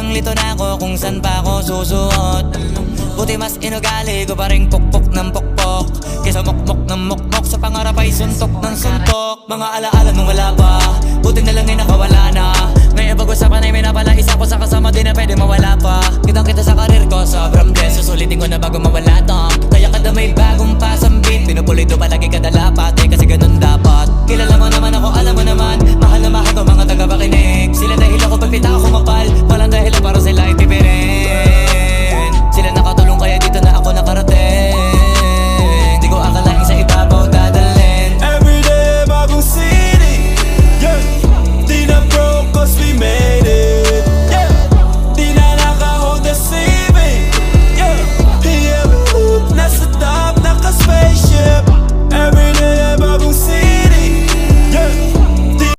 Litong lito na ako kung san pa ako susuot. Buti mas inugali ko pa rin pukpok ng pukpok kesa mokmok ng mokmok, sa pangarap ay suntok ng suntok. Mga alaala nung wala pa, buti na lang ay nakawala na. Ngayon pag-usapan ay may napala isa ko sa kasama, di na pwede mawala pa. Kitang kita sa karir ko, sobrang bless. Susulitin ko na bago mawala to. Kaya kada may bagong pasang beat, pinupulido palagi kada